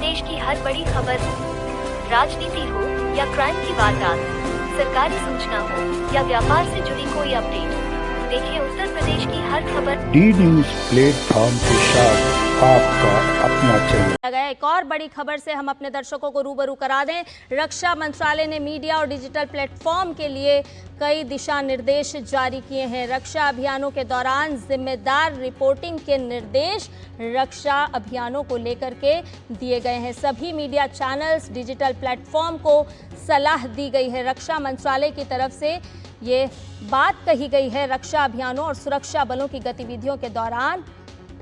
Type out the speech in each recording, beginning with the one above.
प्रदेश की हर बड़ी खबर, राजनीति हो या क्राइम की वारदात, सरकारी सूचना हो या व्यापार से जुड़ी कोई अपडेट, देखिए उत्तर प्रदेश की हर खबर डी न्यूज प्लेटफॉर्म के साथ आपका अपना चैनल। एक और बड़ी खबर से हम अपने दर्शकों को रूबरू करा दें। रक्षा मंत्रालय ने मीडिया और डिजिटल प्लेटफॉर्म के लिए कई दिशा निर्देश जारी किए हैं। रक्षा अभियानों के दौरान जिम्मेदार रिपोर्टिंग के निर्देश रक्षा अभियानों को लेकर के दिए गए हैं। सभी मीडिया चैनल्स, डिजिटल प्लेटफॉर्म को सलाह दी गई है। रक्षा मंत्रालय की तरफ से ये बात कही गई है, रक्षा अभियानों और सुरक्षा बलों की गतिविधियों के दौरान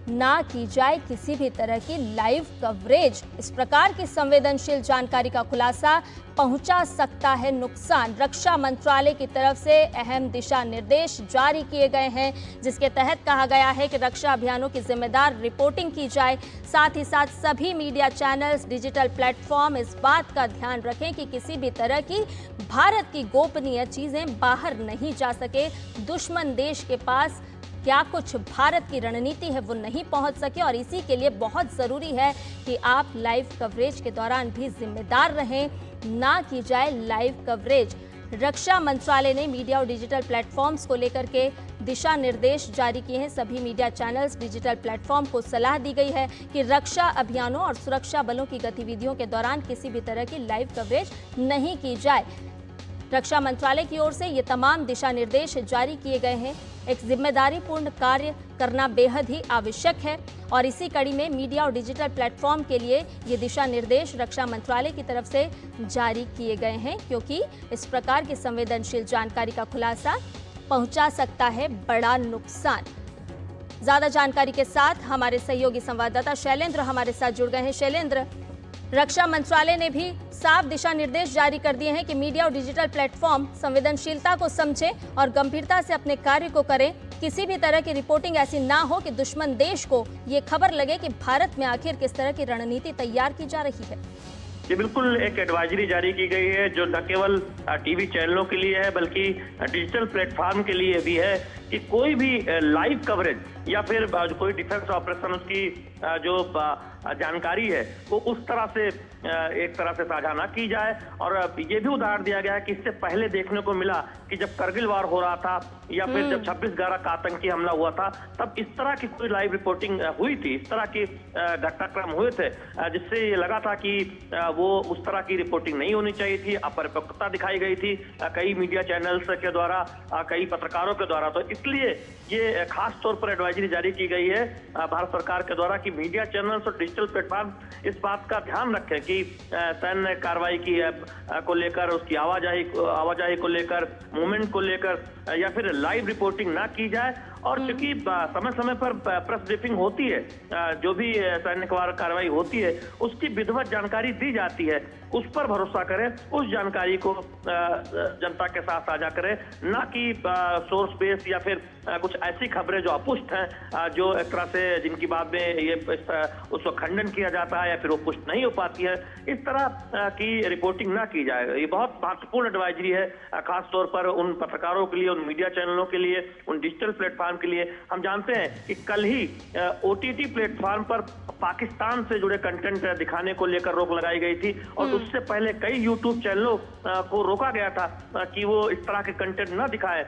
ना की जाए किसी भी तरह की लाइव कवरेज। इस प्रकार की संवेदनशील जानकारी का खुलासा पहुंचा सकता है नुकसान। रक्षा मंत्रालय की तरफ से अहम दिशा निर्देश जारी किए गए हैं, जिसके तहत कहा गया है कि रक्षा अभियानों की जिम्मेदार रिपोर्टिंग की जाए। साथ ही साथ सभी मीडिया चैनल्स, डिजिटल प्लेटफॉर्म इस बात का ध्यान रखें कि किसी भी तरह की भारत की गोपनीय चीजें बाहर नहीं जा सके। दुश्मन देश के पास क्या कुछ भारत की रणनीति है वो नहीं पहुंच सके, और इसी के लिए बहुत ज़रूरी है कि आप लाइव कवरेज के दौरान भी जिम्मेदार रहें, ना की जाए लाइव कवरेज। रक्षा मंत्रालय ने मीडिया और डिजिटल प्लेटफॉर्म्स को लेकर के दिशा निर्देश जारी किए हैं। सभी मीडिया चैनल्स, डिजिटल प्लेटफॉर्म को सलाह दी गई है कि रक्षा अभियानों और सुरक्षा बलों की गतिविधियों के दौरान किसी भी तरह की लाइव कवरेज नहीं की जाए। रक्षा मंत्रालय की ओर से ये तमाम दिशा निर्देश जारी किए गए हैं। एक जिम्मेदारीपूर्ण कार्य करना बेहद ही आवश्यक है, और इसी कड़ी में मीडिया और डिजिटल प्लेटफॉर्म के लिए ये दिशा निर्देश रक्षा मंत्रालय की तरफ से जारी किए गए हैं, क्योंकि इस प्रकार की संवेदनशील जानकारी का खुलासा पहुंचा सकता है बड़ा नुकसान। ज्यादा जानकारी के साथ हमारे सहयोगी संवाददाता शैलेंद्र हमारे साथ जुड़ गए हैं। शैलेंद्र, रक्षा मंत्रालय ने भी साफ दिशा निर्देश जारी कर दिए हैं कि मीडिया और डिजिटल प्लेटफॉर्म संवेदनशीलता को समझें और गंभीरता से अपने कार्य को करें। किसी भी तरह की रिपोर्टिंग ऐसी ना हो कि दुश्मन देश को ये खबर लगे कि भारत में आखिर किस तरह की रणनीति तैयार की जा रही है। ये बिल्कुल एक एडवाइजरी जारी की गई है, जो न केवल टीवी चैनलों के लिए है बल्कि डिजिटल प्लेटफॉर्म के लिए भी है कि कोई भी लाइव कवरेज या फिर कोई डिफेंस ऑपरेशन की जो जानकारी है वो उस तरह से एक तरह से साझा ना की जाए। और ये भी उदाहरण दिया गया है कि इससे पहले देखने को मिला कि जब करगिल वार हो रहा था या फिर जब 26/11 का आतंकी हमला हुआ था, तब इस तरह की कोई लाइव रिपोर्टिंग हुई थी, इस तरह के घटनाक्रम हुए थे, जिससे ये लगा था कि वो उस तरह की रिपोर्टिंग नहीं होनी चाहिए थी। अपरिपक्वता दिखाई गई थी कई मीडिया चैनल्स के द्वारा, कई पत्रकारों के द्वारा। तो इसलिए ये खास तौर पर एडवाइजरी जारी की गई है भारत सरकार के द्वारा कि मीडिया चैनल्स और डिजिटल प्लेटफॉर्म इस बात का ध्यान रखें कि सैन्य कार्रवाई की को लेकर, उसकी आवाजाही को लेकर, मूवमेंट को लेकर या फिर लाइव रिपोर्टिंग ना की जाए। और चूंकि समय समय पर प्रेस ब्रीफिंग होती है, जो भी सैन्य कार्रवाई होती है उसकी विधिवत जानकारी दी जाती है, उस पर भरोसा करें, उस जानकारी को जनता के साथ साझा करें, ना कि सोर्स बेस या फिर कुछ ऐसी खबरें जो अपुष्ट हैं, जो एक तरह से जिनकी बाद में ये उसको खंडन किया जाता है या फिर वो पुष्ट नहीं हो पाती है, इस तरह की रिपोर्टिंग ना की जाए। ये बहुत महत्वपूर्ण एडवाइजरी है, खास तौर पर उन पत्रकारों के लिए, उन मीडिया चैनलों के लिए, उन डिजिटल प्लेटफॉर्म के लिए। हम जानते हैं कि कल ही OTT प्लेटफॉर्म पर पाकिस्तान से जुड़े कंटेंट दिखाने को लेकर रोक लगाई गई थी, और उससे पहले कई यूट्यूब चैनलों को रोका गया था कि वो इस तरह के कंटेंट न दिखाएं।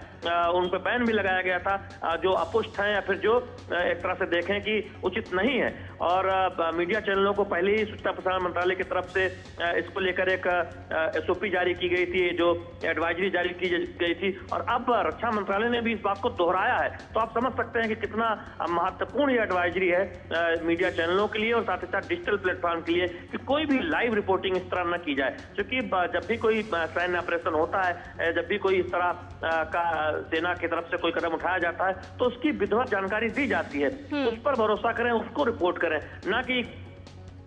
उन पर बैन भी लगाया गया था जो अपुष्ट हैं या फिर जो एक तरह से देखें कि उचित नहीं है। और मीडिया चैनलों को पहले ही सूचना प्रसारण मंत्रालय की तरफ से इसको लेकर एक SOP जारी की गई थी, जो एडवाइजरी जारी की गई थी, और अब रक्षा मंत्रालय ने भी इस बात को दोहराया है। तो आप समझ सकते हैं कि कितना महत्वपूर्ण ये एडवाइजरी है मीडिया चैनलों के लिए और साथ ही साथ डिजिटल प्लेटफॉर्म के लिए कि कोई भी लाइव रिपोर्टिंग इस तरह न की जाए। क्योंकि जब भी कोई सैन्य ऑपरेशन होता है, जब भी कोई इस तरह का सेना की तरफ से कोई कदम उठाया जाता है, तो उसकी विधिवत जानकारी दी जाती है। उस पर भरोसा करें, उसको रिपोर्ट करें, ना कि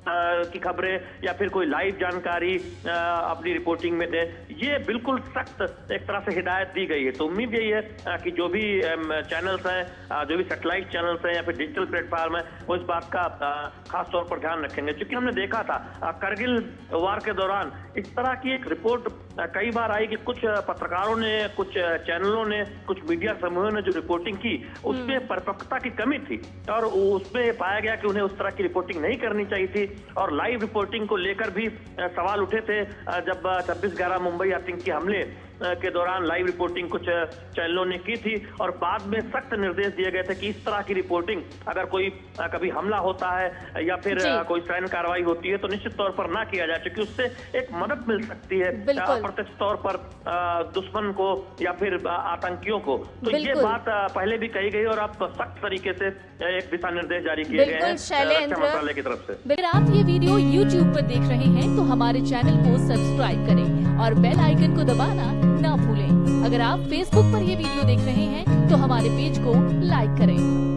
की खबरें या फिर कोई लाइव जानकारी अपनी रिपोर्टिंग में दें। ये बिल्कुल सख्त एक तरह से हिदायत दी गई है। तो उम्मीद यही है कि जो भी चैनल्स हैं, जो भी सैटेलाइट चैनल्स हैं या फिर डिजिटल प्लेटफॉर्म है, वो इस बात का खास तौर पर ध्यान रखेंगे। क्योंकि हमने देखा था करगिल वार के दौरान इस तरह की एक रिपोर्ट कई बार आई कि कुछ पत्रकारों ने, कुछ चैनलों ने, कुछ मीडिया समूहों ने जो रिपोर्टिंग की उसमें परिपक्वता की कमी थी और उसमें पाया गया कि उन्हें उस तरह की रिपोर्टिंग नहीं करनी चाहिए थी। और लाइव रिपोर्टिंग को लेकर भी सवाल उठे थे जब 26/11 मुंबई आतंकी हमले के दौरान लाइव रिपोर्टिंग कुछ चैनलों ने की थी और बाद में सख्त निर्देश दिए गए थे कि इस तरह की रिपोर्टिंग अगर कोई कभी हमला होता है या फिर कोई सैन्य कार्रवाई होती है तो निश्चित तौर पर ना किया जाए, क्योंकि उससे एक मदद मिल सकती है अप्रत्यक्ष तौर पर दुश्मन को या फिर आतंकियों को। तो ये बात पहले भी कही गई और अब सख्त तरीके से एक दिशा निर्देश जारी किए गए हैं रक्षा मंत्रालय की तरफ से। अगर आप ये वीडियो YouTube पर देख रहे हैं तो हमारे चैनल को सब्सक्राइब करें और बेल आइकन को दबाना ना भूलें। अगर आप Facebook पर ये वीडियो देख रहे हैं तो हमारे पेज को लाइक करें।